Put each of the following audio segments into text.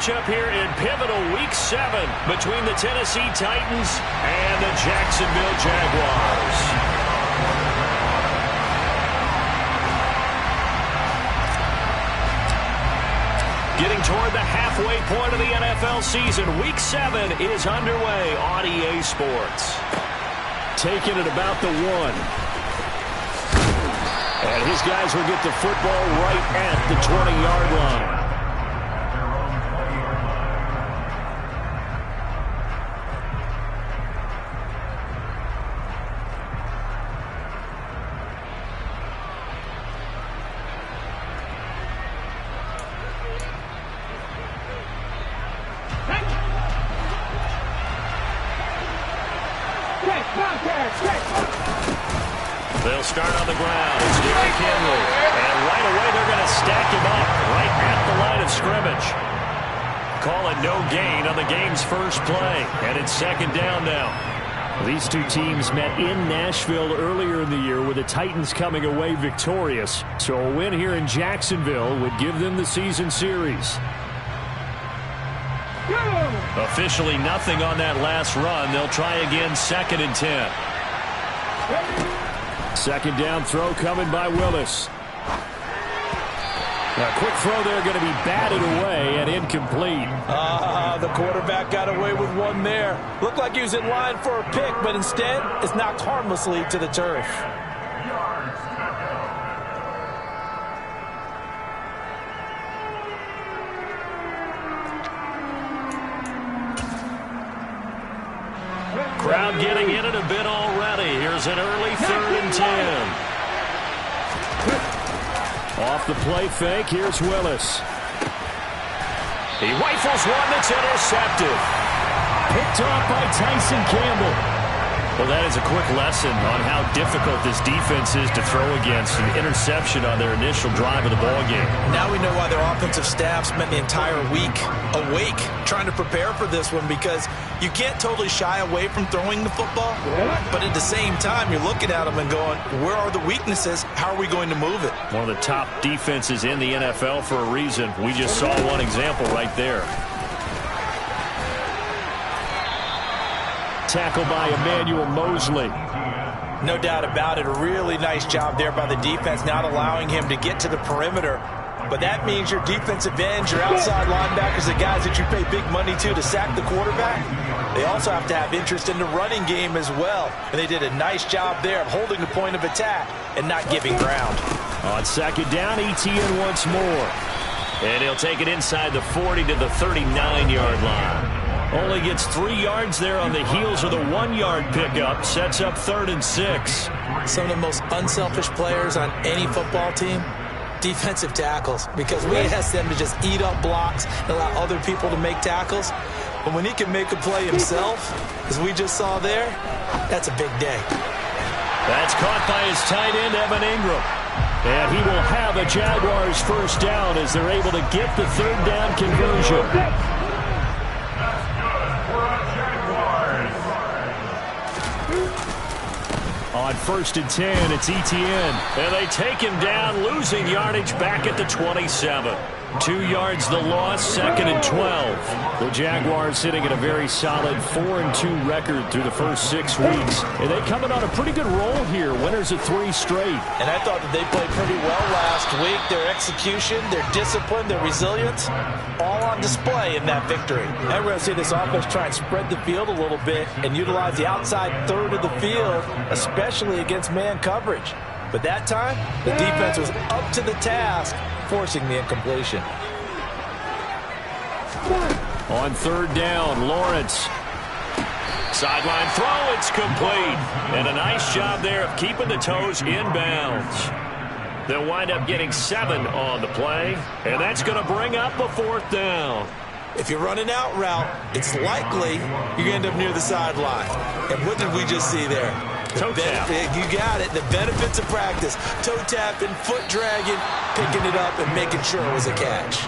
matchup here in pivotal Week 7 between the Tennessee Titans and the Jacksonville Jaguars. Getting toward the halfway point of the NFL season, Week 7 is underway on EA Sports. Taking it about the 1. And his guys will get the football right at the 20-yard line. They'll start on the ground. It's Derrick Henry. And right away they're going to stack him up right at the line of scrimmage. Call it no gain on the game's first play. And it's second down now. These two teams met in Nashville earlier in the year with the Titans coming away victorious. So a win here in Jacksonville would give them the season series. Officially nothing on that last run. They'll try again, 2nd and 10. Second down throw coming by Willis. A quick throw there going to be batted away and incomplete. The quarterback got away with one there. Looked like he was in line for a pick, but instead it's knocked harmlessly to the turf. Crowd getting in it a bit already. Here's an early 3rd and 10. Off the play fake, here's Willis. He rifles one that's intercepted. Picked off by Tyson Campbell. Well, that is a quick lesson on how difficult this defense is to throw against. An interception on their initial drive of the ballgame. Now we know why their offensive staff spent the entire week awake trying to prepare for this one, because you can't totally shy away from throwing the football, but at the same time you're looking at them and going, where are the weaknesses? How are we going to move it? One of the top defenses in the NFL for a reason. We just saw one example right there. Tackle by Emmanuel Mosley. No doubt about it. A really nice job there by the defense, not allowing him to get to the perimeter. But that means your defensive ends, your outside linebackers, the guys that you pay big money to sack the quarterback, they also have to have interest in the running game as well. And they did a nice job there of holding the point of attack and not giving ground. On second down, ETN once more. And he'll take it inside the 40 to the 39-yard line. Only gets 3 yards there on the heels of the 1-yard pickup. Sets up 3rd and 6. Some of the most unselfish players on any football team, defensive tackles, because we ask them to just eat up blocks and allow other people to make tackles. But when he can make a play himself, as we just saw there, that's a big day. That's caught by his tight end, Evan Ingram. And he will have a Jaguars first down as they're able to get the 3rd down conversion. On 1st and 10, it's ETN. And they take him down, losing yardage back at the 27. 2 yards the loss, 2nd and 12. The Jaguars sitting at a very solid 4-2 record through the first 6 weeks. And they coming on a pretty good roll here. Winners of 3 straight. And I thought that they played pretty well last week. Their execution, their discipline, their resilience, all on display in that victory. And we're going to see this offense try and spread the field a little bit and utilize the outside third of the field, especially against man coverage. But that time, the defense was up to the task, forcing the incompletion. On 3rd down, Lawrence. Sideline throw, it's complete. And a nice job there of keeping the toes in bounds. They'll wind up getting 7 on the play, and that's going to bring up a 4th down. If you run an out route, it's likely you're going to end up near the sideline. And what did we just see there? Toe tap. You got it. The benefits of practice. Toe tapping, foot dragging, picking it up, and making sure it was a catch.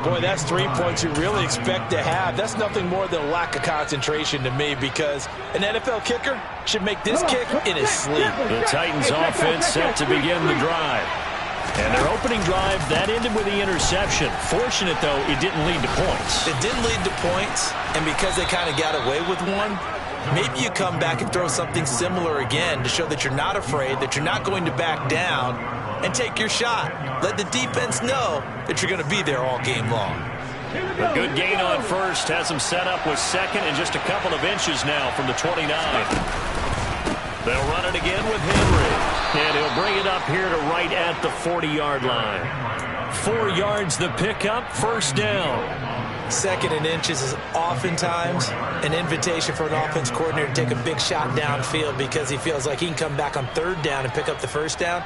Boy, that's 3 points you really expect to have. That's nothing more than a lack of concentration to me, because an NFL kicker should make this kick in his sleep. The Titans offense set to begin the drive. And their opening drive, that ended with the interception. Fortunate, though, it didn't lead to points. It didn't lead to points, and because they kind of got away with one, maybe you come back and throw something similar again to show that you're not afraid, that you're not going to back down, and take your shot. Let the defense know that you're going to be there all game long. A good gain on first has him set up with second and just a couple of inches now from the 29. They'll run it again with Henry. And he'll bring it up here to right at the 40-yard line. 4 yards the pickup, first down. Second and inches is oftentimes an invitation for an offense coordinator to take a big shot downfield because he feels like he can come back on third down and pick up the first down.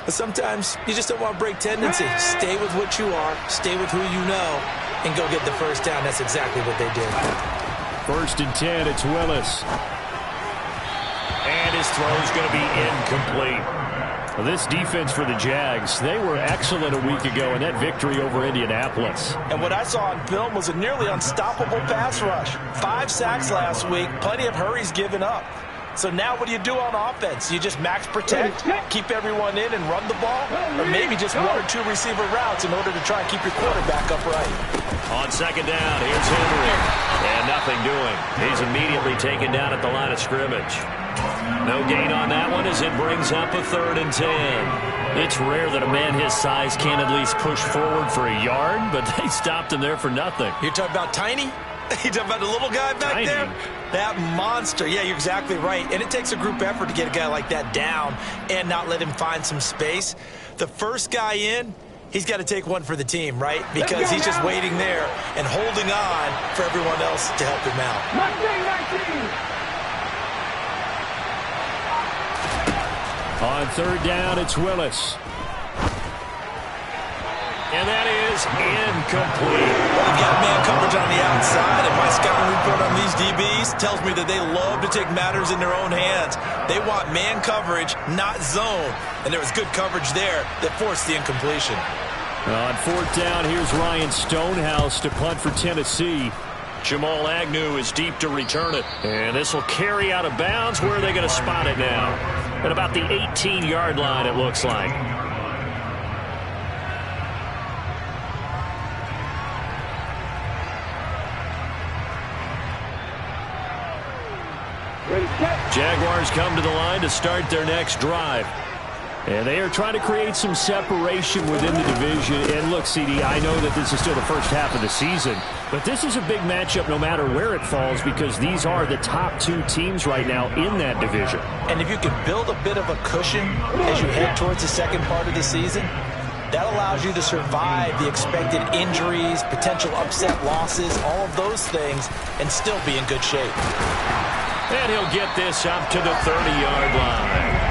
But sometimes you just don't want to break tendency. Stay with what you are, stay with who you know, and go get the first down. That's exactly what they did. 1st and 10, it's Willis. And his throw is going to be incomplete. Well, this defense for the Jags, they were excellent a week ago in that victory over Indianapolis. And what I saw on film was a nearly unstoppable pass rush. 5 sacks last week, plenty of hurries given up. So now what do you do on offense? You just max protect, keep everyone in and run the ball? Or maybe just 1 or 2 receiver routes in order to try and keep your quarterback upright? On second down, here's Henry. And nothing doing. He's immediately taken down at the line of scrimmage. No gain on that one as it brings up a 3rd and 10. It's rare that a man his size can at least push forward for a yard, but they stopped him there for nothing. You're talking about Tiny? You talking about the little guy back Tiny. there? That monster. Yeah, you're exactly right. And it takes a group effort to get a guy like that down and not let him find some space. The first guy in, he's got to take one for the team, right? Because he's just waiting there and holding on for everyone else to help him out. 19. On 3rd down, it's Willis. And that is incomplete. Well, they've got man coverage on the outside, and my scouting report on these DBs tells me that they love to take matters in their own hands. They want man coverage, not zone. And there was good coverage there that forced the incompletion. On 4th down, here's Ryan Stonehouse to punt for Tennessee. Jamal Agnew is deep to return it. And this will carry out of bounds. Where are they going to spot it now? At about the 18-yard line, it looks like. Jaguars come to the line to start their next drive. And they are trying to create some separation within the division. And look, CD, I know that this is still the first half of the season, but this is a big matchup no matter where it falls because these are the top 2 teams right now in that division. And if you can build a bit of a cushion as you head towards the second part of the season, that allows you to survive the expected injuries, potential upset losses, all of those things, and still be in good shape. And he'll get this up to the 30-yard line.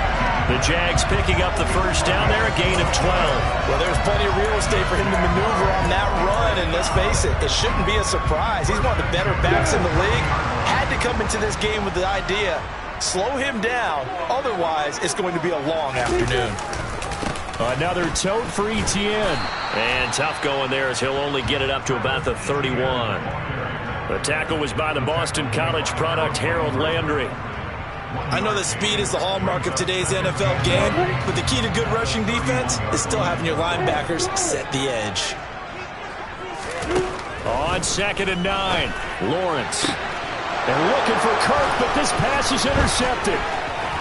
The Jags picking up the first down there, a gain of 12. Well, there's plenty of real estate for him to maneuver on that run, and let's face it, it shouldn't be a surprise. He's one of the better backs in the league. Had to come into this game with the idea, slow him down, otherwise it's going to be a long afternoon. Another tote for Etienne. And tough going there as he'll only get it up to about the 31. The tackle was by the Boston College product, Harold Landry. I know that speed is the hallmark of today's NFL game, but the key to good rushing defense is still having your linebackers set the edge. On 2nd and 9, Lawrence. And looking for Kirk, but this pass is intercepted.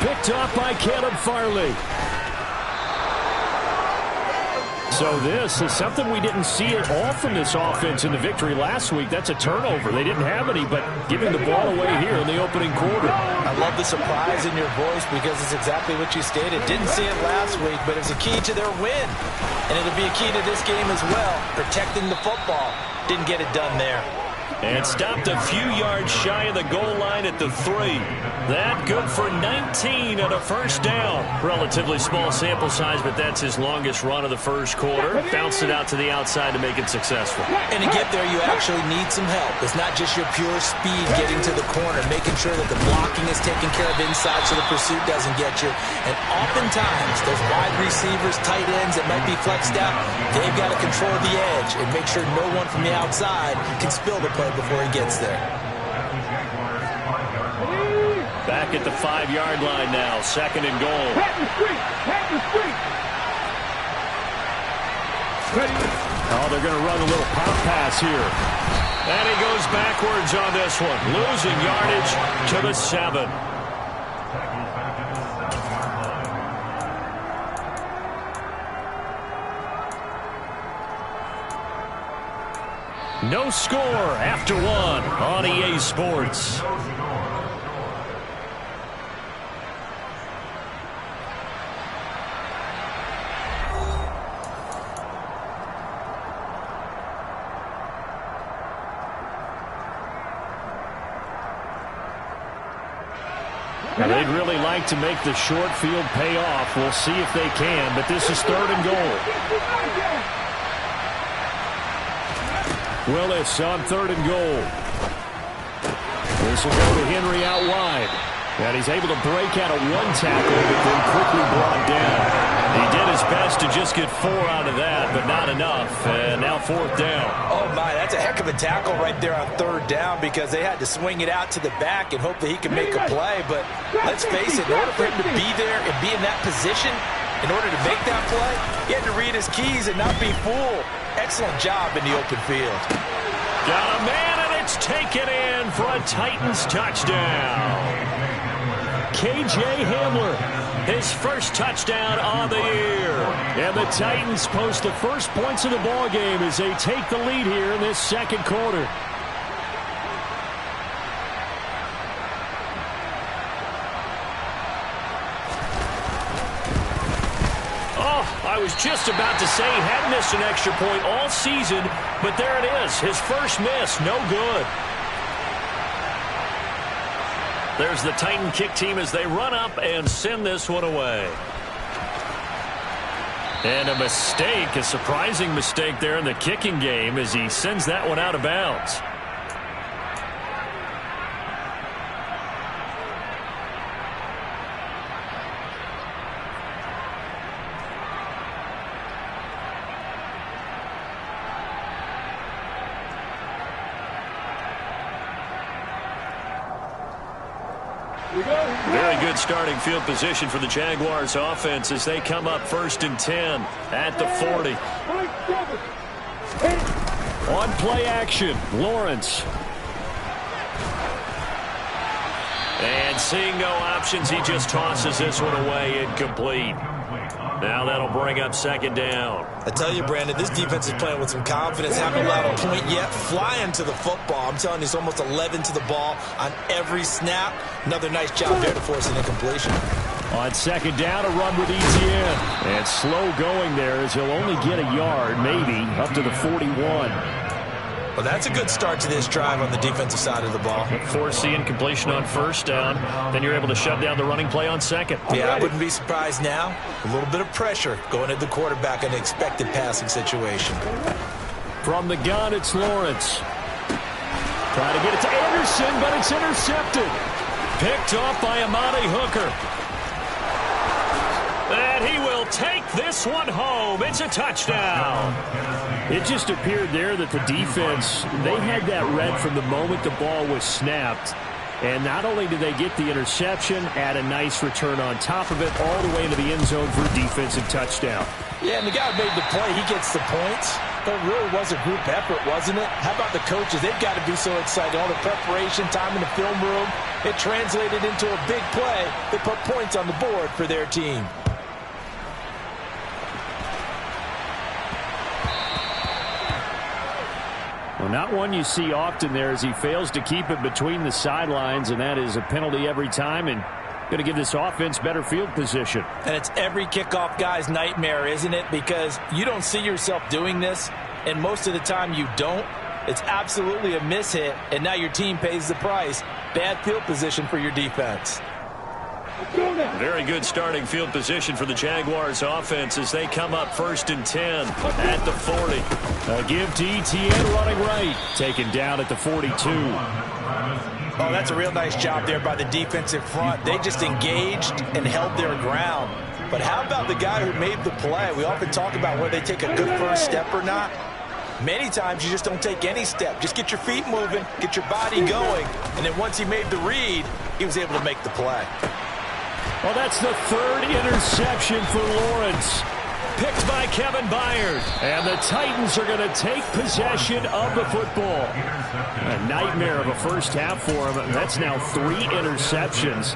Picked off by Caleb Farley. So this is something we didn't see at all from this offense in the victory last week. That's a turnover. They didn't have any, but giving the ball away here in the opening quarter. I love the surprise in your voice because it's exactly what you stated. Didn't see it last week, but it's a key to their win. And it'll be a key to this game as well, protecting the football. Didn't get it done there. And stopped a few yards shy of the goal line at the 3. That good for 19 and a first down. Relatively small sample size, but that's his longest run of the first quarter. Bounced it out to the outside to make it successful. And to get there, you actually need some help. It's not just your pure speed getting to the corner, making sure that the blocking is taken care of inside so the pursuit doesn't get you. And oftentimes, those wide receivers, tight ends that might be flexed out, they've got to control the edge and make sure no one from the outside can spill the play before he gets there. Back at the 5-yard line now, 2nd and goal. Oh, they're going to run a little pop pass here. And he goes backwards on this one, losing yardage to the 7. No score after 1 on EA Sports. Now, they'd really like to make the short field pay off. We'll see if they can, but this is 3rd and goal. Willis on 3rd and goal. This will go to Henry out wide. And he's able to break out of 1 tackle, but then quickly brought down. He did his best to just get 4 out of that, but not enough. And now 4th down. Oh, my, that's a heck of a tackle right there on 3rd down because they had to swing it out to the back and hope that he could make a play. But let's face it, in order for him to be there and be in that position, in order to make that play, he had to read his keys and not be fooled. Excellent job in the open field. Got a man, and it's taken in for a Titans touchdown. KJ Hamler, his first touchdown on the year. And the Titans post the first points of the ball game as they take the lead here in this 2nd quarter. I was just about to say he hadn't missed an extra point all season, but there it is. His first miss, no good. There's the Titan kick team as they run up and send this one away. And a mistake, a surprising mistake there in the kicking game as he sends that one out of bounds. Very good starting field position for the Jaguars offense as they come up 1st and 10 at the 40. On play action, Lawrence. And seeing no options, he just tosses this one away incomplete. Now that'll bring up 2nd down. I tell you, Brandon, this defense is playing with some confidence. Haven't allowed a point yet. Flying to the football. I'm telling you, it's almost 11 to the ball on every snap. Another nice job there to force an incompletion. On 2nd down, a run with Etienne. And slow going there as he'll only get a yard, maybe, up to the 41. Well, that's a good start to this drive on the defensive side of the ball. Force the incompletion on 1st down. Then you're able to shut down the running play on 2nd. Yeah, I wouldn't be surprised now. A little bit of pressure going at the quarterback in an expected passing situation. From the gun, it's Lawrence. Trying to get it to Anderson, but it's intercepted. Picked off by Amani Hooker. And he will take this one home. It's a touchdown. It just appeared there that the defense, they had that read from the moment the ball was snapped. And not only did they get the interception, add a nice return on top of it, all the way into the end zone for a defensive touchdown. Yeah, and the guy who made the play, he gets the points. But it really was a group effort, wasn't it? How about the coaches? They've got to be so excited. All the preparation, time in the film room, it translated into a big play. They put points on the board for their team. Well, not one you see often there as he fails to keep it between the sidelines, and that is a penalty every time, and going to give this offense better field position. And it's every kickoff guy's nightmare, isn't it? Because you don't see yourself doing this, and most of the time you don't. It's absolutely a mishit, and now your team pays the price. Bad field position for your defense. Very good starting field position for the Jaguars offense as they come up 1st and 10 at the 40. A give to Etienne running right. Taken down at the 42. Oh, that's a real nice job there by the defensive front. They just engaged and held their ground. But how about the guy who made the play? We often talk about whether they take a good first step or not. Many times you just don't take any step. Just get your feet moving, get your body going, and then once he made the read, he was able to make the play. Well, that's the 3rd interception for Lawrence. picked by Kevin Byard. And the Titans are going to take possession of the football. A nightmare of a first half for him. That's now 3 interceptions.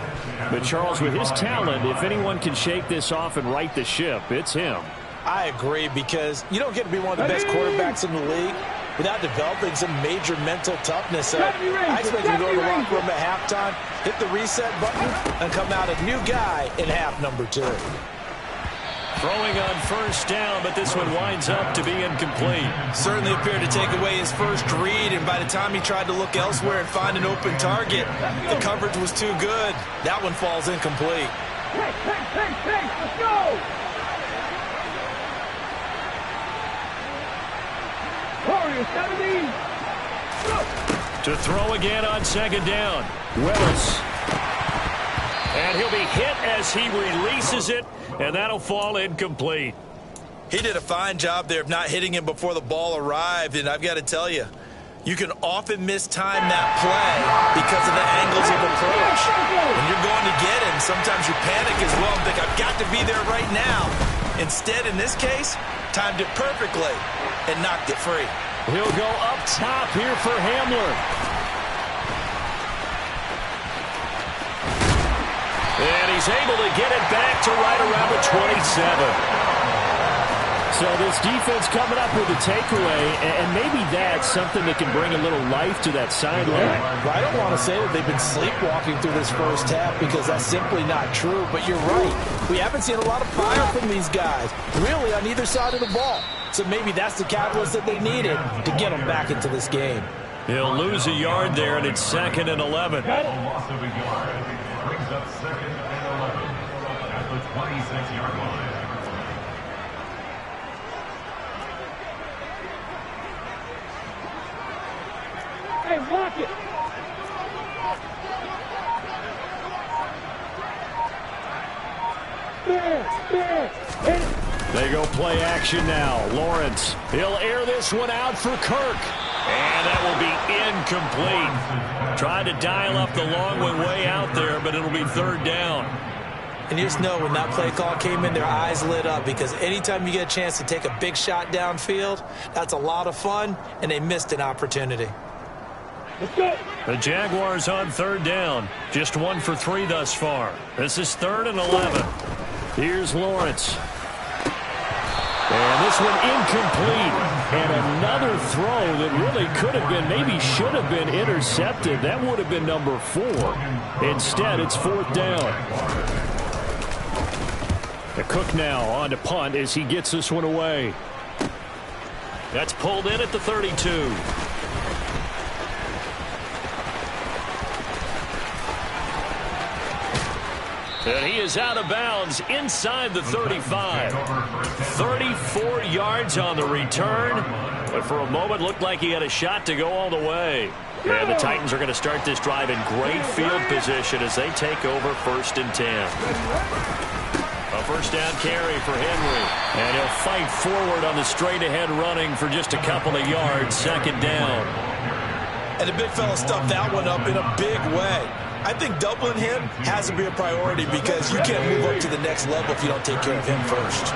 But Charles, with his talent, if anyone can shake this off and right the ship, it's him. I agree, because you don't get to be one of the best quarterbacks in the league without developing some major mental toughness. I expect him to go to the locker room at halftime, hit the reset button, and come out a new guy in half number 2. Throwing on first down, but this one winds up to be incomplete. Certainly appeared to take away his first read, and by the time he tried to look elsewhere and find an open target, the coverage was too good. That one falls incomplete. Hey, let's go! Warriors 17. To throw again on second down. Willis. And he'll be hit as he releases it, and that'll fall incomplete. He did a fine job there of not hitting him before the ball arrived, and I've got to tell you, you can often mistime that play because of the angles of approach. When you're going to get him, sometimes you panic as well and think, I've got to be there right now. Instead, in this case, timed it perfectly and knocked it free. He'll go up top here for Hamler. And he's able to get it back to right around the 27. So this defense coming up with a takeaway, and maybe that's something that can bring a little life to that sideline. Well, I don't want to say that they've been sleepwalking through this first half, because that's simply not true. But you're right. We haven't seen a lot of fire from these guys, really, on either side of the ball. So maybe that's the catalyst that they needed to get them back into this game. He'll lose a yard there, and it's 2nd and 11. Loss of a yard brings up 2nd and 11 at the 26-yard line. Hey, block it! They go play action now. Lawrence, he'll air this one out for Kirk. And that will be incomplete. Trying to dial up the long one way out there, but it'll be 3rd down. And you just know when that play call came in, their eyes lit up, because anytime you get a chance to take a big shot downfield, that's a lot of fun, and they missed an opportunity. Let's go. The Jaguars on 3rd down. Just 1 for 3 thus far. This is 3rd and 11. Here's Lawrence. And this one incomplete. And another throw that really could have been, maybe should have been intercepted. That would have been number 4. Instead, it's 4th down. The Cook now on to punt as he gets this one away. That's pulled in at the 32. And he is out of bounds inside the 35. 34 yards on the return. But for a moment, looked like he had a shot to go all the way. And the Titans are going to start this drive in great field position as they take over 1st and 10. A first down carry for Henry. And he'll fight forward on the straight-ahead running for just a couple of yards. 2nd down. And the big fella stuffed that one up in a big way. I think doubling him has to be a priority, because you can't move up to the next level if you don't take care of him first.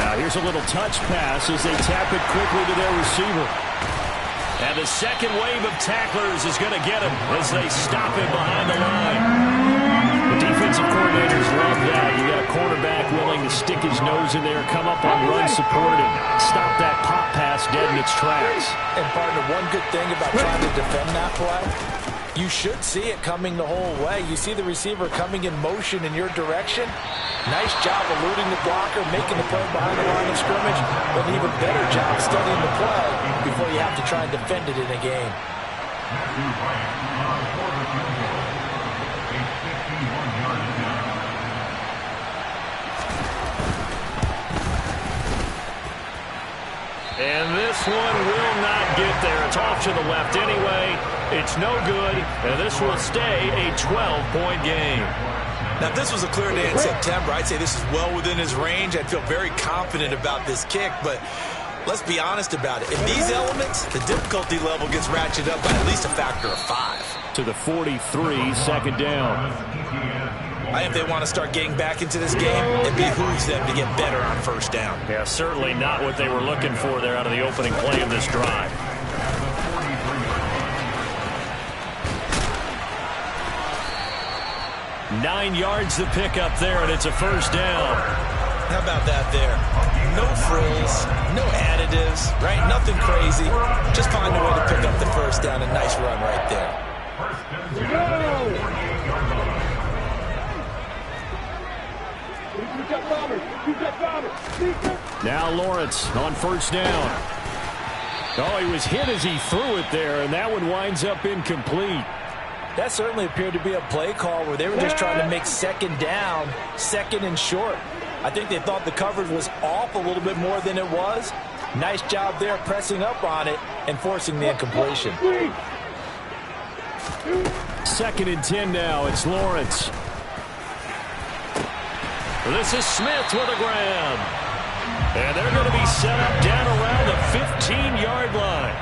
Now here's a little touch pass as they tap it quickly to their receiver. And the second wave of tacklers is going to get him as they stop him behind the line. The defensive coordinators love that. You got a quarterback willing to stick his nose in there, come up on run support, and stop that pop pass dead in its tracks. And partner, one good thing about trying to defend that play, you should see it coming the whole way. You see the receiver coming in motion in your direction. Nice job eluding the blocker, making the play behind the line of scrimmage, but an even better job studying the play before you have to try and defend it in a game. And this one will not get there. It's off to the left anyway. It's no good, and this will stay a 12-point game. Now, if this was a clear day in September, I'd say this is well within his range. I'd feel very confident about this kick, but let's be honest about it. In these elements, the difficulty level gets ratcheted up by at least a factor of 5. To the 43, 2nd down. I think if they want to start getting back into this game, it behooves them to get better on first down. Yeah, certainly not what they were looking for there out of the opening play of this drive. 9 yards to pick up there, and it's a first down. How about that there? No frills, no additives, right? Nothing crazy. Just find a way to pick up the first down. A nice run right there. Now Lawrence on first down. Oh, he was hit as he threw it there, and that one winds up incomplete. That certainly appeared to be a play call where they were just trying to make second down, second and short. I think they thought the coverage was off a little bit more than it was. Nice job there pressing up on it and forcing the incompletion. 2nd and 10 now. It's Lawrence. This is Smith with a grab. And they're going to be set up down around the 15-yard line.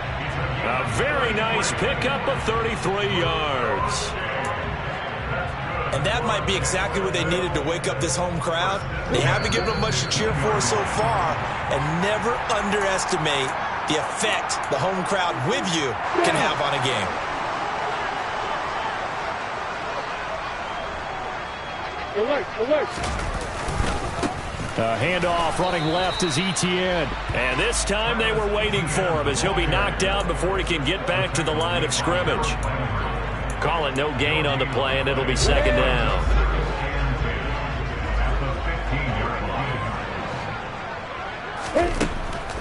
A very nice pickup of 33 yards. And that might be exactly what they needed to wake up this home crowd. They haven't given them much to cheer for so far, and never underestimate the effect the home crowd with you can have on a game. A handoff running left is Etienne. And this time they were waiting for him as he'll be knocked down before he can get back to the line of scrimmage. Call it no gain on the play, and it'll be second down.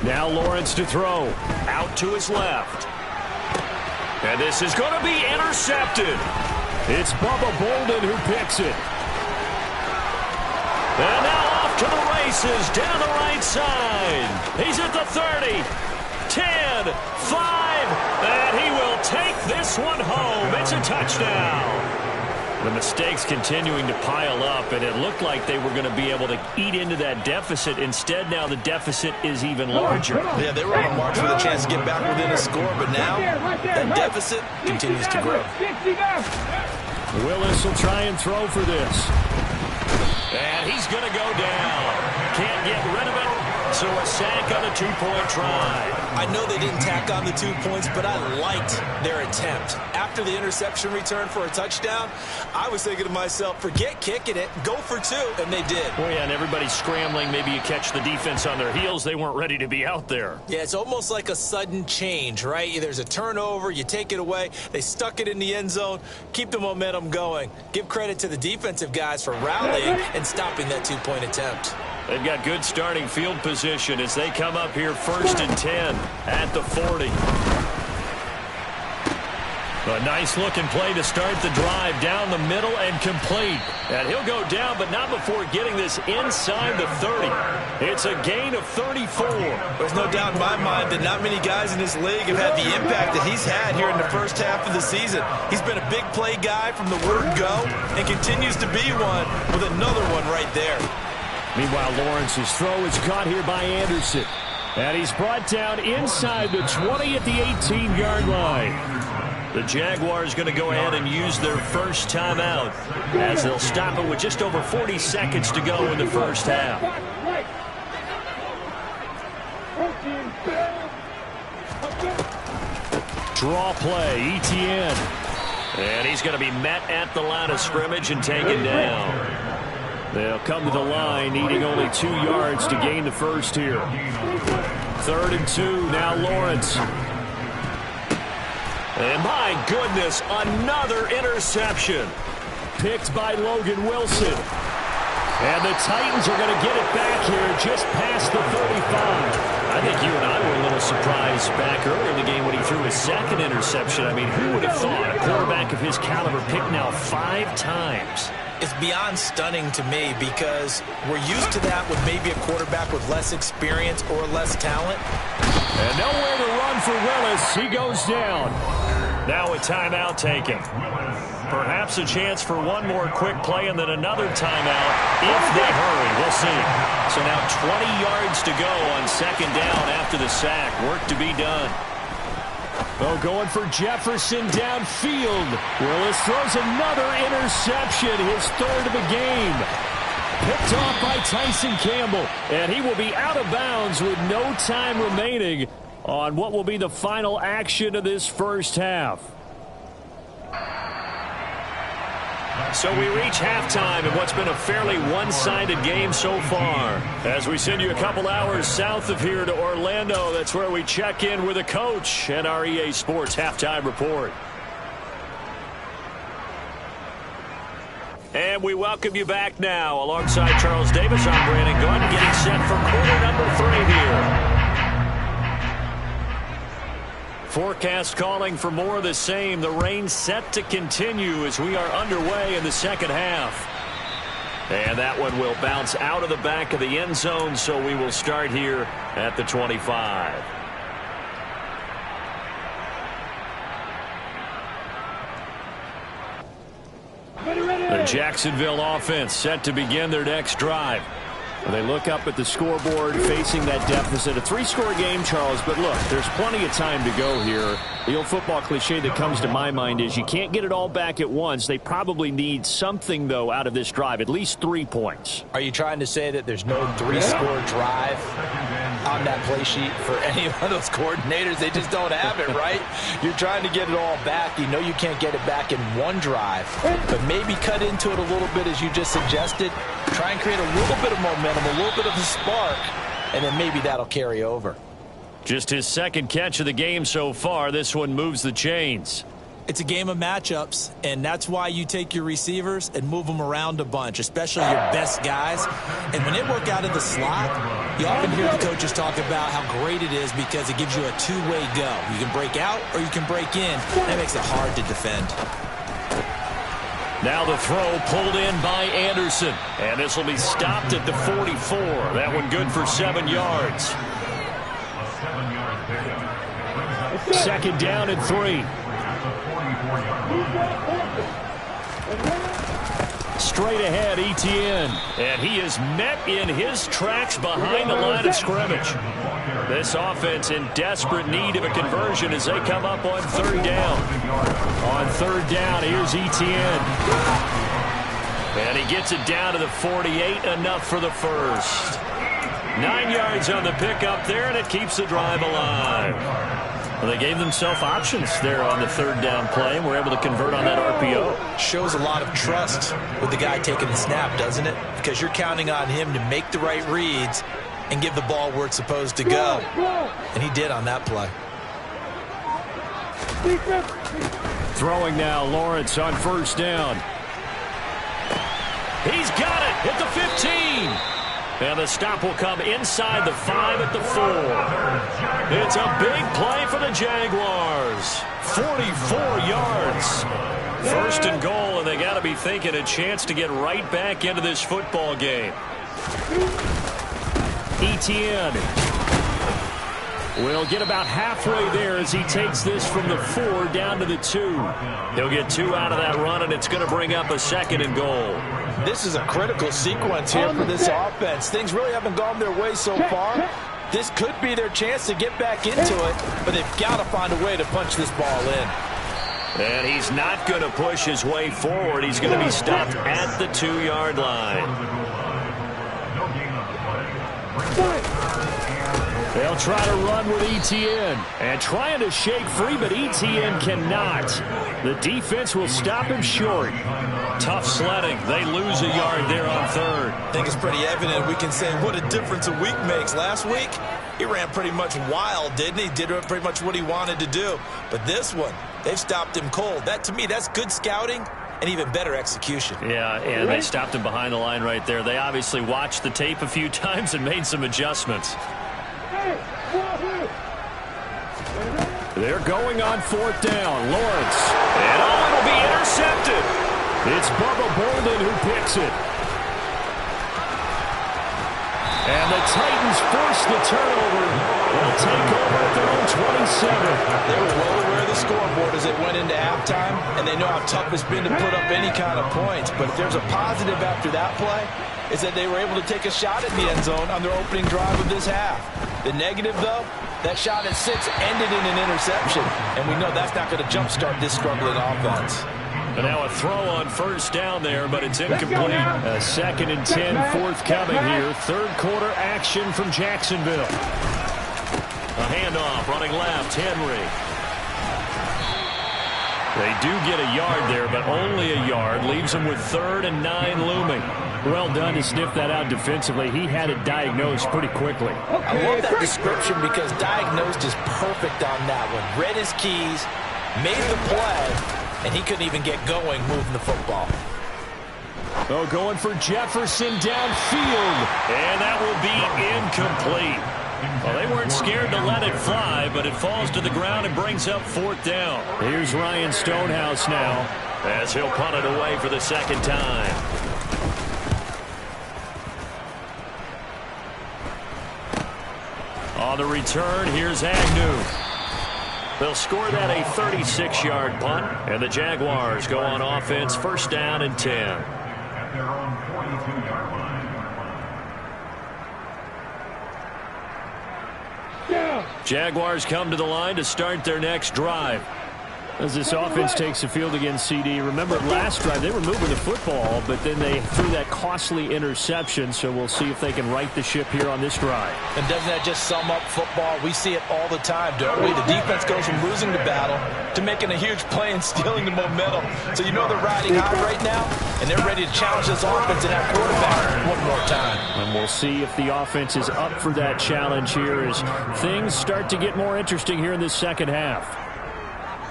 Now Lawrence to throw. Out to his left. And this is going to be intercepted. It's Bubba Bolden who picks it. And now off to the races down the right side. He's at the 30, 10, 5, and he will take this one home. It's a touchdown. The mistakes continuing to pile up, and it looked like they were going to be able to eat into that deficit. Instead, now the deficit is even larger. Yeah, they were on a march with a chance to get back within a score, but now that deficit continues to grow. Willis will try and throw for this. And he's going to go down. Can't get rid of it. So a sack on a two-point try. I know they didn't tack on the 2 points, but I liked their attempt. After the interception return for a touchdown, I was thinking to myself, forget kicking it, go for 2, and they did. Well, yeah, and everybody's scrambling. Maybe you catch the defense on their heels. They weren't ready to be out there. Yeah, it's almost like a sudden change, right? There's a turnover, you take it away, they stuck it in the end zone, keep the momentum going. Give credit to the defensive guys for rallying and stopping that 2-point attempt. They've got good starting field position as they come up here 1st and 10 at the 40. A nice-looking play to start the drive down the middle and complete. And he'll go down, but not before getting this inside the 30. It's a gain of 34. There's no doubt in my mind that not many guys in this league have had the impact that he's had here in the first half of the season. He's been a big play guy from the word go and continues to be one with another one right there. Meanwhile, Lawrence's throw is caught here by Anderson. And he's brought down inside the 20 at the 18-yard line. The Jaguars going to go ahead and use their first timeout as they'll stop it with just over 40 seconds to go in the first half. Draw play, Etienne. And he's going to be met at the line of scrimmage and taken down. They'll come to the line, needing only 2 yards to gain the first here. 3rd and 2, now Lawrence. And my goodness, another interception. Picked by Logan Wilson. And the Titans are going to get it back here just past the 35. I think you and I were a little surprised back earlier in the game when he threw his 2nd interception. I mean, who would have thought a quarterback of his caliber picked now 5 times? It's beyond stunning to me because we're used to that with maybe a quarterback with less experience or less talent. And nowhere to run for Willis. He goes down. Now a timeout taken. Perhaps a chance for one more quick play and then another timeout if they hurry. We'll see. So now 20 yards to go on 2nd down after the sack. Work to be done. Oh, going for Jefferson downfield. Willis throws another interception, his third of the game. Picked off by Tyson Campbell, and he will be out of bounds with no time remaining on what will be the final action of this first half. So we reach halftime in what's been a fairly one-sided game so far. As we send you a couple hours south of here to Orlando, that's where we check in with a coach at our EA Sports Halftime Report. And we welcome you back now. Alongside Charles Davis, I'm Brandon Gunn, getting set for quarter number 3 here. Forecast calling for more of the same. The rain set to continue as we are underway in the second half. And that one will bounce out of the back of the end zone, so we will start here at the 25. The Jacksonville offense set to begin their next drive. They look up at the scoreboard facing that deficit. A 3-score game, Charles, but look, there's plenty of time to go here. The old football cliche that comes to my mind is you can't get it all back at once. They probably need something, though, out of this drive, at least 3 points. Are you trying to say that there's no 3-score drive on that play sheet for any one of those coordinators? They just don't have it, right? You're trying to get it all back. You know you can't get it back in one drive, but maybe cut into it a little bit as you just suggested. Try and create a little bit of momentum, a little bit of a spark, and then maybe that'll carry over. Just his second catch of the game so far. This one moves the chains. It's a game of matchups, and that's why you take your receivers and move them around a bunch, especially your best guys. And when they work out of the slot, you often hear the coaches talk about how great it is because it gives you a two-way go. You can break out or you can break in. That makes it hard to defend. Now the throw pulled in by Anderson. And this will be stopped at the 44. That one good for 7 yards. Second down and 3. Straight ahead, Etienne. And he is met in his tracks behind the line of scrimmage. This offense in desperate need of a conversion as they come up on third down. On third down, here's Etienne. And he gets it down to the 48, enough for the first. 9 yards on the pickup there, and it keeps the drive alive. Well, they gave themselves options there on the third down play, and were able to convert on that RPO. Shows a lot of trust with the guy taking the snap, doesn't it? Because you're counting on him to make the right reads and give the ball where it's supposed to go. And he did on that play. Throwing now, Lawrence on first down. He's got it at the 15. And the stop will come inside the 5 at the 4. It's a big play for the Jaguars. 44 yards. First and goal, and they got to be thinking a chance to get right back into this football game. Etienne will get about halfway there as he takes this from the 4 down to the 2. He'll get 2 out of that run, and it's going to bring up a second and goal. This is a critical sequence here for this offense. Things really haven't gone their way so far. This could be their chance to get back into it, but they've got to find a way to punch this ball in. And he's not going to push his way forward. He's going to be stopped at the 2-yard line. They'll try to run with Etienne. And trying to shake free, but Etienne cannot. The defense will stop him short. Tough sledding. They lose a yard there on third. I think it's pretty evident. We can say what a difference a week makes. Last week, he ran pretty much wild, didn't he? Did pretty much what he wanted to do. But this one, they've stopped him cold. That, to me, that's good scouting and even better execution. Yeah, and they stopped him behind the line right there. They obviously watched the tape a few times and made some adjustments. They're going on fourth down. Lawrence. And it'll be intercepted. It's Bubba Bolden who picks it. And the Titans force the turnover. They'll take over at their own 27. They were well aware of the scoreboard as they went into halftime, and they know how tough it's been to put up any kind of points. But if there's a positive after that play, is that they were able to take a shot at the end zone on their opening drive of this half. The negative, though, That shot at 6 ended in an interception, and we know that's not going to jumpstart this struggling offense. And now a throw on first down there, but it's incomplete. A 2nd and 10 forthcoming here. Third quarter action from Jacksonville. A handoff running left, Henry. They do get a yard there, but only a yard. Leaves them with 3rd and 9 looming. Well done to sniff that out defensively. He had it diagnosed pretty quickly. I love that description because diagnosed is perfect on that one. Read his keys, made the play, and he couldn't even get going moving the football. Oh, going for Jefferson downfield. And that will be incomplete. Well, they weren't scared to let it fly, but it falls to the ground and brings up 4th down. Here's Ryan Stonehouse now as he'll punt it away for the 2nd time. On the return, here's Agnew. They'll score that a 36-yard punt, and the Jaguars go on offense, 1st down and 10. At their own 42-yard line. Jaguars come to the line to start their next drive. As this offense takes the field against CD, remember last drive they were moving the football, but then they threw that costly interception, so we'll see if they can right the ship here on this drive. And doesn't that just sum up football? We see it all the time, don't we? The defense goes from losing the battle to making a huge play and stealing the momentum. So you know they're riding high right now, and they're ready to challenge this offense and have quarterback one more time. And we'll see if the offense is up for that challenge here as things start to get more interesting here in this 2nd half.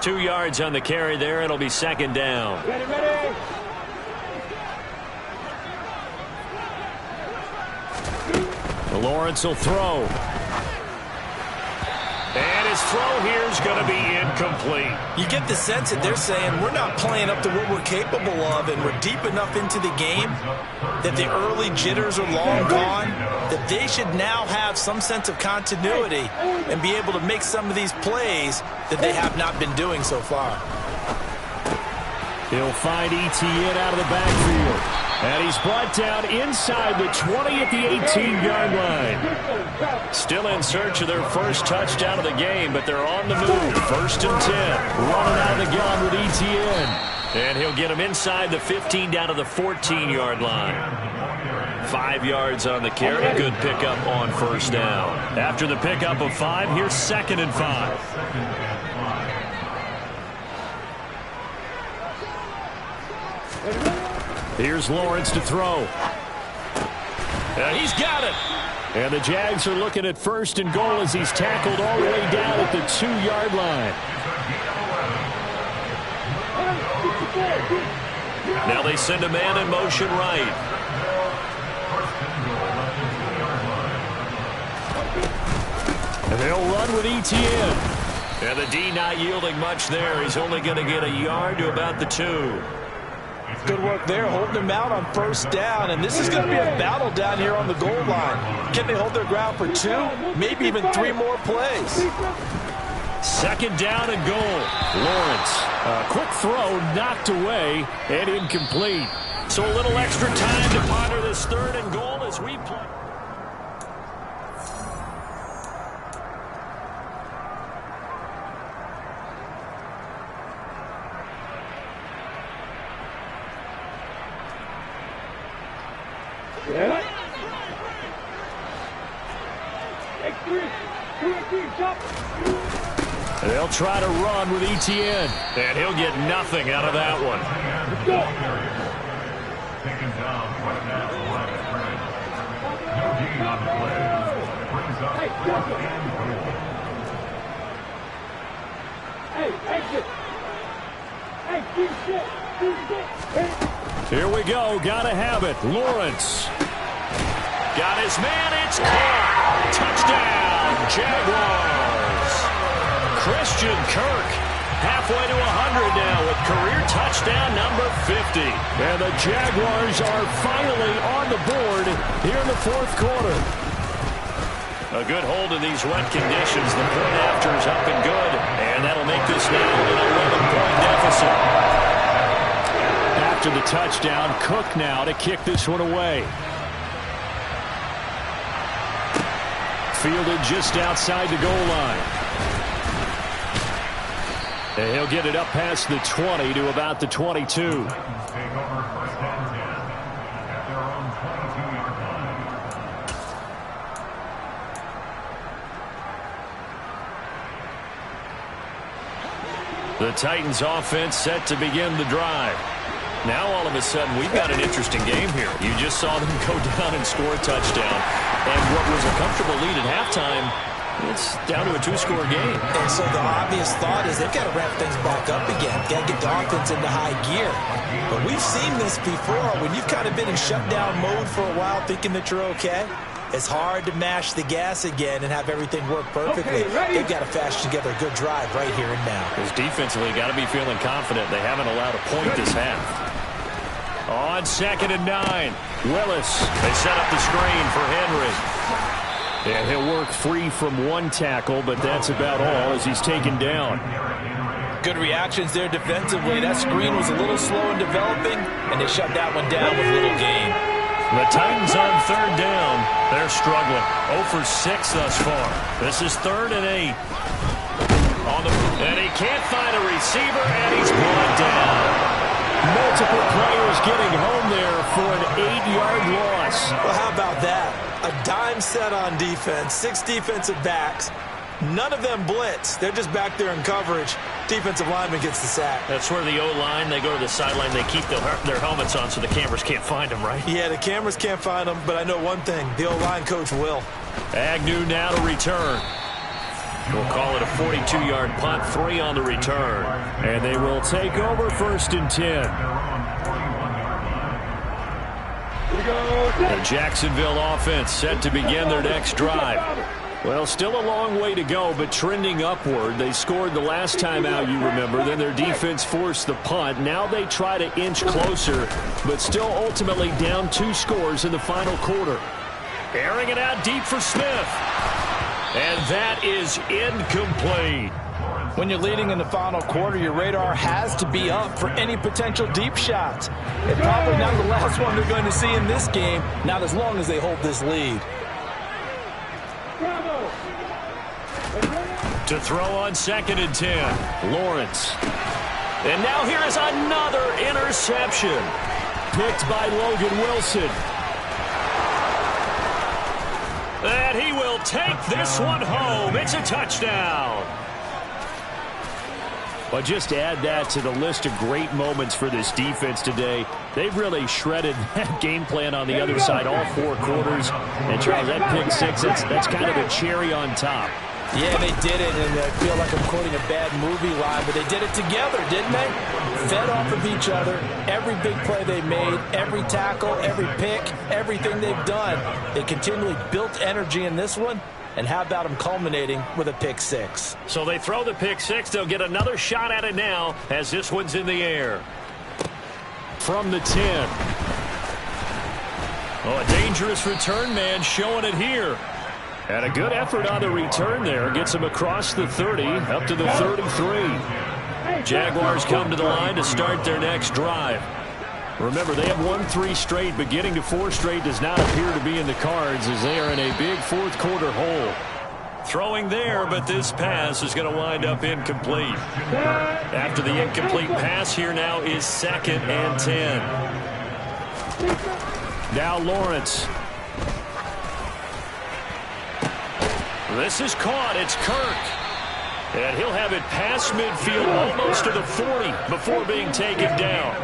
2 yards on the carry there. It'll be 2nd down. Ready. Lawrence will throw. And his throw here is going to be incomplete. You get the sense that they're saying we're not playing up to what we're capable of, and we're deep enough into the game that the early jitters are long gone, that they should now have some sense of continuity and be able to make some of these plays that they have not been doing so far. He'll find Etienne out of the backfield. And he's brought down inside the 20 at the 18-yard line. Still in search of their first touchdown of the game, but they're on the move. 1st and 10. Running out of the gun with Etienne. And he'll get him inside the 15 down to the 14-yard line. 5 yards on the carry. Good pickup on 1st down. After the pickup of 5, here's 2nd and 5. Here's Lawrence to throw. And he's got it. And the Jags are looking at 1st and goal as he's tackled all the way down at the 2-yard line. Now they send a man in motion right. And they'll run with Etienne. And the D not yielding much there. He's only going to get a yard to about the 2. Good work there, holding them out on 1st down, and this is going to be a battle down here on the goal line. Can they hold their ground for 2, maybe even 3 more plays? 2nd down and goal. Lawrence, a quick throw knocked away and incomplete. So a little extra time to ponder this 3rd and goal as we play. They'll try to run with Etienne, and he'll get nothing out of that one. Taken down right now the line of scrimmage. No gain on the play. Brings up 4th and goal. Here we go. Gotta have it. Lawrence. Got his man. It's caught. Touchdown, Jaguars. Christian Kirk halfway to 100 now with career touchdown number 50. And the Jaguars are finally on the board here in the 4th quarter. A good hold in these wet conditions. The point after is up and good. And that'll make this now an 11-point deficit. After the touchdown, Cook now to kick this one away. fielded just outside the goal line. And he'll get it up past the 20 to about the 22. Take over 1st and 10 at their own 22-yard line. The Titans offense set to begin the drive. Now all of a sudden we've got an interesting game here. You just saw them go down and score a touchdown. And what was a comfortable lead at halftime, it's down to a 2-score game. And so the obvious thought is they've got to ramp things back up again. Got to get the offense into high gear. But we've seen this before. When you've kind of been in shutdown mode for a while thinking that you're okay, it's hard to mash the gas again and have everything work perfectly. They've got to fashion together a good drive right here and now. Because defensively, got to be feeling confident. They haven't allowed a point this half. On 2nd and 9, Willis. They set up the screen for Henry. And he'll work free from one tackle, but that's about all as he's taken down. Good reactions there defensively. That screen was a little slow in developing, and they shut that one down with little gain. The Titans on 3rd down. They're struggling. 0 for 6 thus far. This is 3rd and 8. And he can't find a receiver, and he's brought down. Multiple players getting home there for an 8-yard loss. Well, how about that? A dime set on defense, 6 defensive backs. None of them blitz. They're just back there in coverage. Defensive lineman gets the sack. That's where the O-line, they go to the sideline, they keep their helmets on so the cameras can't find them, right? Yeah, the cameras can't find them, but I know one thing. The O-line coach will. Agnew now to return. We'll call it a 42-yard punt, 3 on the return. And they will take over 1st and 10. The Jacksonville offense set to begin their next drive. Well, still a long way to go, but trending upward. They scored the last time out, you remember. Then their defense forced the punt. Now they try to inch closer, but still ultimately down 2 scores in the final quarter. Airing it out deep for Smith. And that is incomplete. When you're leading in the final quarter, your radar has to be up for any potential deep shots. It's probably not the last one they're going to see in this game, not as long as they hold this lead. To throw on 2nd and 10, Lawrence. And now here is another interception. Picked by Logan Wilson. And he will take this one home. It's a touchdown. But just add that to the list of great moments for this defense today. They've really shredded that game plan on the other side all 4 quarters. And, Charles, that pick 6, that's kind of the cherry on top. Yeah, they did it, and I feel like I'm quoting a bad movie line, but they did it together, didn't they? Fed off of each other. Every big play they made, every tackle, every pick, everything they've done. They continually built energy in this one. And how about them culminating with a pick 6? So they throw the pick 6. They'll get another shot at it now as this one's in the air. From the 10. Oh, a dangerous return man showing it here. And a good effort on the return there. Gets him across the 30, up to the 33. Jaguars come to the line to start their next drive. Remember, they have won 3 straight, but getting to 4 straight does not appear to be in the cards as they are in a big 4th quarter hole. Throwing there, but this pass is going to wind up incomplete. After the incomplete pass, here now is 2nd and 10. Now Lawrence. This is caught. It's Kirk. And he'll have it past midfield almost to the 40 before being taken down.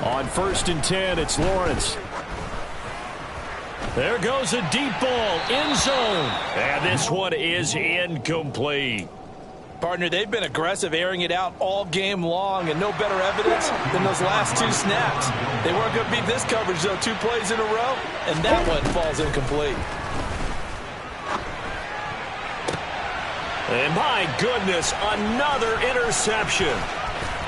On 1st and 10, it's Lawrence. There goes a deep ball, end zone. And this one is incomplete. Partner, they've been aggressive, airing it out all game long, and no better evidence than those last 2 snaps. They weren't going to beat this coverage, though, 2 plays in a row, and that one falls incomplete. And my goodness, another interception.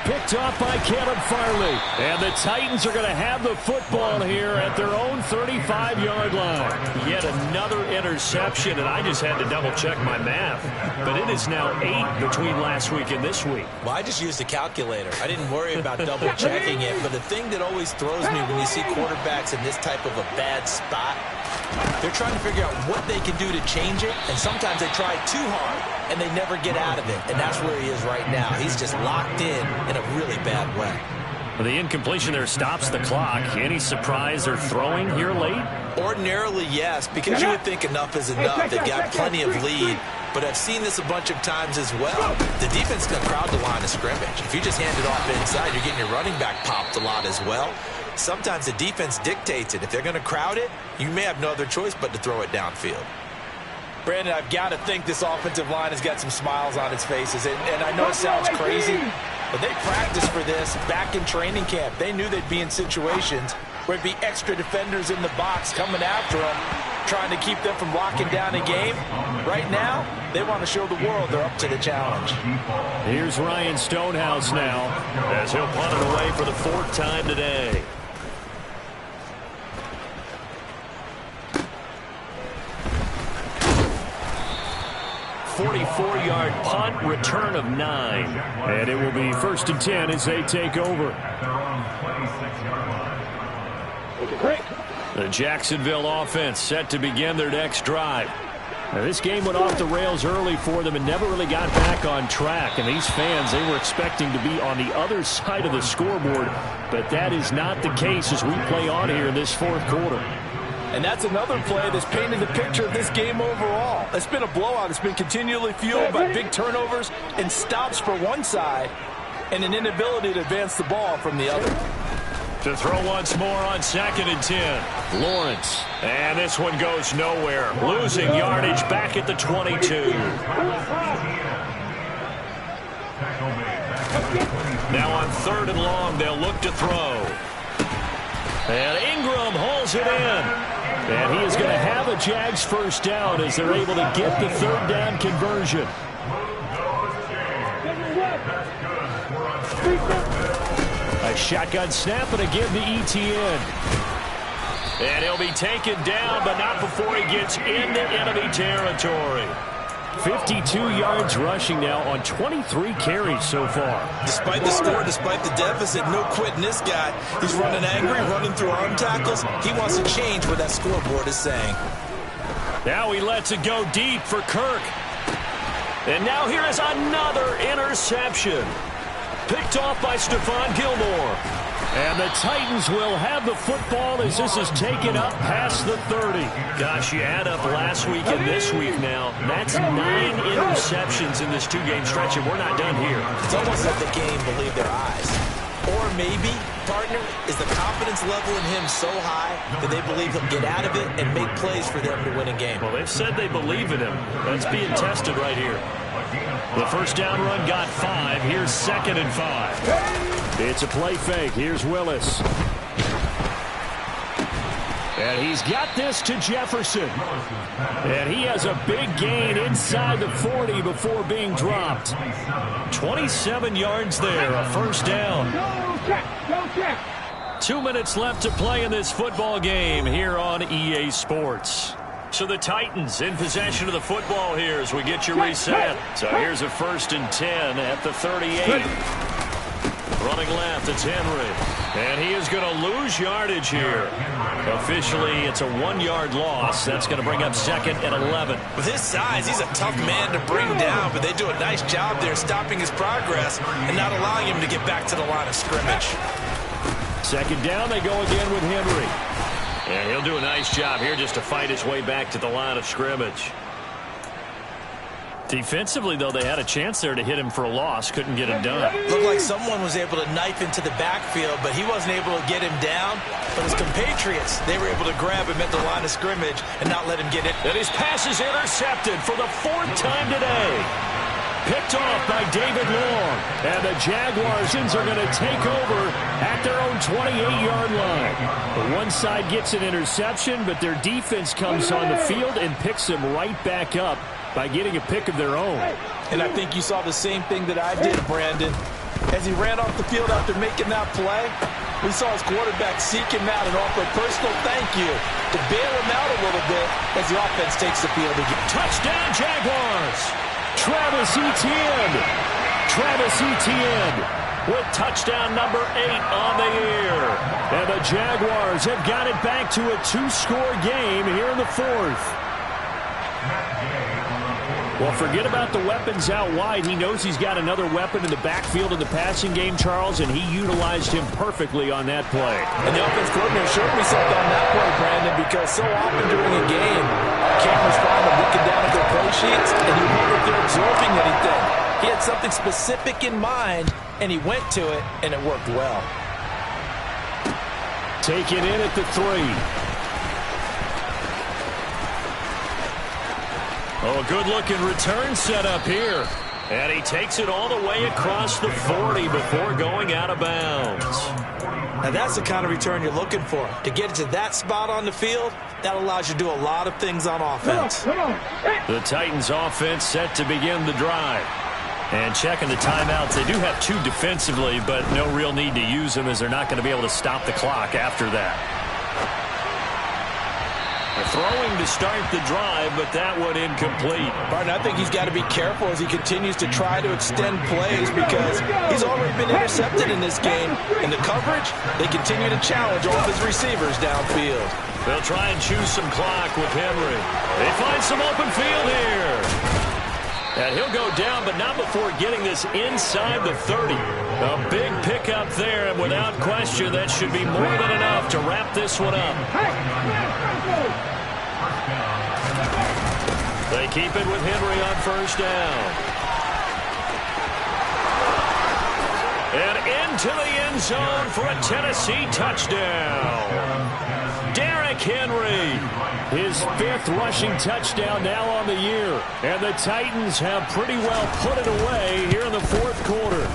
Picked off by Caleb Farley. And the Titans are going to have the football here at their own 35-yard line. Yet another interception, and I just had to double-check my math. But it is now 8 between last week and this week. Well, I just used a calculator. I didn't worry about double-checking it. But the thing that always throws me when you see quarterbacks in this type of a bad spot They're trying to figure out what they can do to change it, and sometimes they try too hard, and they never get out of it, and that's where he is right now. He's just locked in a really bad way. Well, the incompletion there stops the clock. Any surprise or throwing here late? Ordinarily, yes, because you would think enough is enough. They've got plenty of lead, but I've seen this a bunch of times as well. The defense is going to crowd the line of scrimmage. If you just hand it off inside, you're getting your running back popped a lot as well. Sometimes the defense dictates it. If they're going to crowd it, you may have no other choice but to throw it downfield. Brandon, I've got to think this offensive line has got some smiles on its faces, and I know it sounds crazy, but they practiced for this back in training camp. They knew they'd be in situations where there'd be extra defenders in the box coming after them, trying to keep them from locking down a game. Right now, they want to show the world they're up to the challenge. Here's Ryan Stonehouse now, as he'll punt it away for the 4th time today. 44-yard punt, return of 9. And it will be 1st and 10 as they take over. The Jacksonville offense set to begin their next drive. Now, this game went off the rails early for them and never really got back on track. And these fans, they were expecting to be on the other side of the scoreboard. But that is not the case as we play on here in this 4th quarter. And that's another play that's painted the picture of this game overall. It's been a blowout. It's been continually fueled by big turnovers and stops for one side and an inability to advance the ball from the other. To throw once more on 2nd and 10. Lawrence. And this one goes nowhere. Losing yardage back at the 22. Now on 3rd and long, they'll look to throw. And Ingram hauls it in. And he is going to have a Jags 1st down as they're able to get the 3rd down conversion. A shotgun snap and a give to ETN. And he'll be taken down, but not before he gets into enemy territory. 52 yards rushing now on 23 carries so far. Despite the score, despite the deficit, no quitting this guy. He's running angry, running through arm tackles. He wants to change what that scoreboard is saying. Now he lets it go deep for Kirk. And now here is another interception. Picked off by Stephon Gilmore. And the Titans will have the football as this is taken up past the 30. Gosh, you add up last week and this week now. That's 9 interceptions in this 2-game stretch, and we're not done here. It's almost like the game believed their eyes. Or maybe, partner, is the confidence level in him so high that they believe he'll get out of it and make plays for them to win a game. Well, they've said they believe in him. That's being tested right here. The 1st down run got 5. Here's 2nd and 5. It's a play fake. Here's Willis. And he's got this to Jefferson. And he has a big gain inside the 40 before being dropped. 27 yards there, a 1st down. 2 minutes left to play in this football game here on EA Sports. So the Titans in possession of the football here as we get you reset. So here's a 1st and 10 at the 38. Running left, it's Henry. And he is going to lose yardage here. Officially, it's a 1-yard loss. That's going to bring up 2nd and 11. With his size, he's a tough man to bring down, but they do a nice job there stopping his progress and not allowing him to get back to the line of scrimmage. 2nd down, they go again with Henry. And he'll do a nice job here just to fight his way back to the line of scrimmage. Defensively, though, they had a chance there to hit him for a loss. Couldn't get it done. Looked like someone was able to knife into the backfield, but he wasn't able to get him down. But his compatriots, they were able to grab him at the line of scrimmage and not let him get it. And his pass is intercepted for the 4th time today. Picked off by David Long. And the Jaguars are going to take over at their own 28-yard line. The one side gets an interception, but their defense comes on the field and picks them right back up by getting a pick of their own. And I think you saw the same thing that I did, Brandon. As he ran off the field after making that play, we saw his quarterback seek him out and offer a personal thank you to bail him out a little bit as the offense takes the field again. Touchdown, Jaguars! Travis Etienne. with touchdown number 8 on the year. And the Jaguars have got it back to a 2-score game here in the 4th. Well, forget about the weapons out wide. He knows he's got another weapon in the backfield in the passing game, Charles, and he utilized him perfectly on that play. And the offense coordinator showed me something on that play, Brandon, because so often during a game, cameras find them looking down at their play sheets, and you wonder if they're absorbing anything. He had something specific in mind, and he went to it, and it worked well. Taken in at the 3. Oh, good-looking return set up here. And he takes it all the way across the 40 before going out of bounds. Now, that's the kind of return you're looking for. To get to that spot on the field, that allows you to do a lot of things on offense. The Titans offense set to begin the drive. And checking the timeouts, they do have 2 defensively, but no real need to use them as they're not going to be able to stop the clock after that. Throwing to start the drive, but that one incomplete. Barton, I think he's got to be careful as he continues to try to extend plays because he's already been intercepted in this game. In the coverage, they continue to challenge all of his receivers downfield. They'll try and choose some clock with Henry. They find some open field here. And he'll go down, but not before getting this inside the 30. A big pickup there, and without question, that should be more than enough to wrap this one up. They keep it with Henry on first down. And into the end zone for a Tennessee touchdown. Derrick Henry, his 5th rushing touchdown now on the year. And the Titans have pretty well put it away here in the 4th quarter.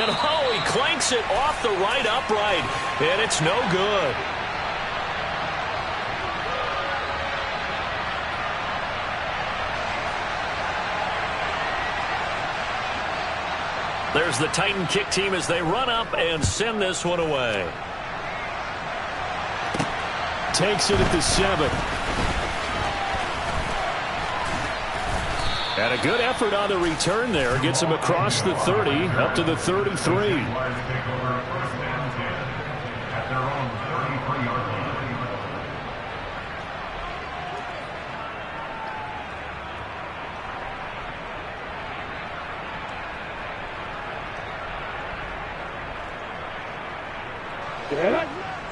And oh, he clanks it off the right upright, and it's no good. There's the Titan kick team as they run up and send this one away. Takes it at the 7. And a good effort on the return there. Gets him across the 30 up to the 33.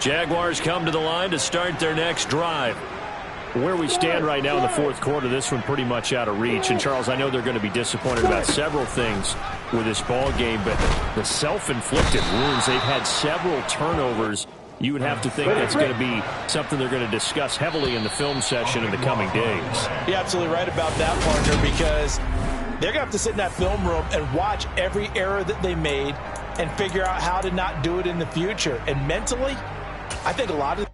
Jaguars come to the line to start their next drive. Where we stand right now in the 4th quarter, this one pretty much out of reach. And, Charles, I know they're going to be disappointed about several things with this ball game, but the self-inflicted wounds, they've had several turnovers. You would have to think that's going to be something they're going to discuss heavily in the film session in the coming days. You're absolutely right about that, partner, because they're going to have to sit in that film room and watch every error that they made and figure out how to not do it in the future. And mentally, I think a lot of